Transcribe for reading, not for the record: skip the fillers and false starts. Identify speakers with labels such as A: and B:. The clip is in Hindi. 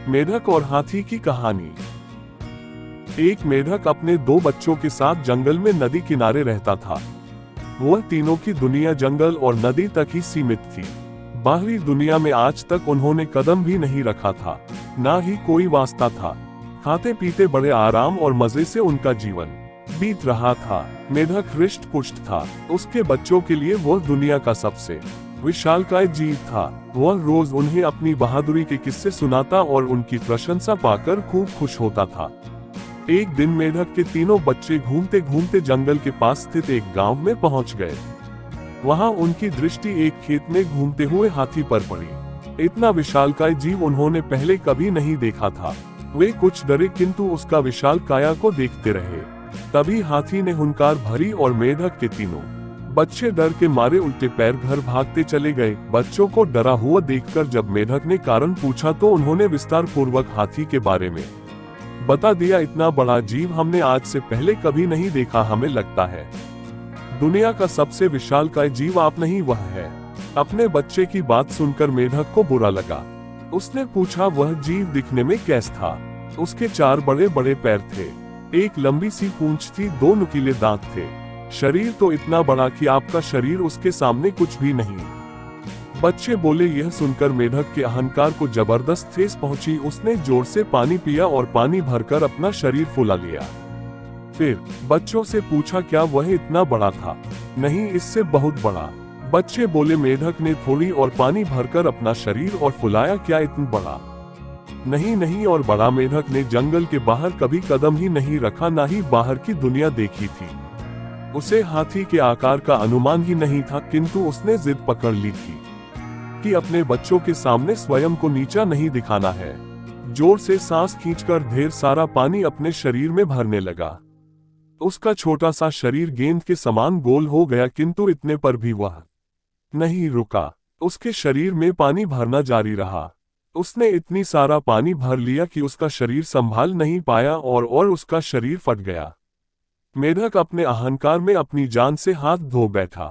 A: मेढक और हाथी की कहानी। एक मेढक अपने दो बच्चों के साथ जंगल में नदी किनारे रहता था। वह तीनों की दुनिया जंगल और नदी तक ही सीमित थी। बाहरी दुनिया में आज तक उन्होंने कदम भी नहीं रखा था, ना ही कोई वास्ता था। खाते पीते बड़े आराम और मजे से उनका जीवन बीत रहा था। मेढक हृष्ट पुष्ट था। उसके बच्चों के लिए वह दुनिया का सबसे विशालकाय जीव था। वह रोज उन्हें अपनी बहादुरी के किस्से सुनाता और उनकी प्रशंसा पाकर खूब खुश होता था। एक दिन मेढक के तीनों बच्चे घूमते घूमते जंगल के पास स्थित एक गांव में पहुंच गए। वहां उनकी दृष्टि एक खेत में घूमते हुए हाथी पर पड़ी। इतना विशालकाय जीव उन्होंने पहले कभी नहीं देखा था। वे कुछ डरे, किंतु उसका विशाल काया को देखते रहे। तभी हाथी ने हुंकार भरी और मेढक के तीनों बच्चे डर के मारे उल्टे पैर घर भागते चले गए। बच्चों को डरा हुआ देखकर जब मेढक ने कारण पूछा तो उन्होंने विस्तार पूर्वक हाथी के बारे में बता दिया। इतना बड़ा जीव हमने आज से पहले कभी नहीं देखा। हमें लगता है दुनिया का सबसे विशालकाय जीव आप नहीं, वह है। अपने बच्चे की बात सुनकर मेढक को बुरा लगा। उसने पूछा, वह जीव दिखने में कैसा था? उसके चार बड़े बड़े पैर थे, एक लंबी सी पूंछ थी, दो नुकीले दांत थे। शरीर तो इतना बड़ा कि आपका शरीर उसके सामने कुछ भी नहीं। बच्चे बोले। यह सुनकर मेढक के अहंकार को जबरदस्त ठेस पहुंची। उसने जोर से पानी पिया और पानी भरकर अपना शरीर फुला लिया। फिर बच्चों से पूछा, क्या वह इतना बड़ा था? नहीं, इससे बहुत बड़ा। बच्चे बोले। मेढक ने थोड़ी और पानी भरकर अपना शरीर और फुलाया। क्या इतना बड़ा? नहीं नहीं और बड़ा। मेढक ने जंगल के बाहर कभी कदम ही नहीं रखा, ना ही बाहर की दुनिया देखी थी। उसे हाथी के आकार का अनुमान ही नहीं था, किंतु उसने जिद पकड़ ली थी कि अपने बच्चों के सामने स्वयं को नीचा नहीं दिखाना है। जोर से सांस खींचकर ढेर सारा पानी अपने शरीर में भरने लगा। उसका छोटा सा शरीर गेंद के समान गोल हो गया, किंतु इतने पर भी वह नहीं रुका। उसके शरीर में पानी भरना जारी रहा। उसने इतनी सारा पानी भर लिया कि उसका शरीर संभाल नहीं पाया और उसका शरीर फट गया। मेढक अपने अहंकार में अपनी जान से हाथ धो बैठा।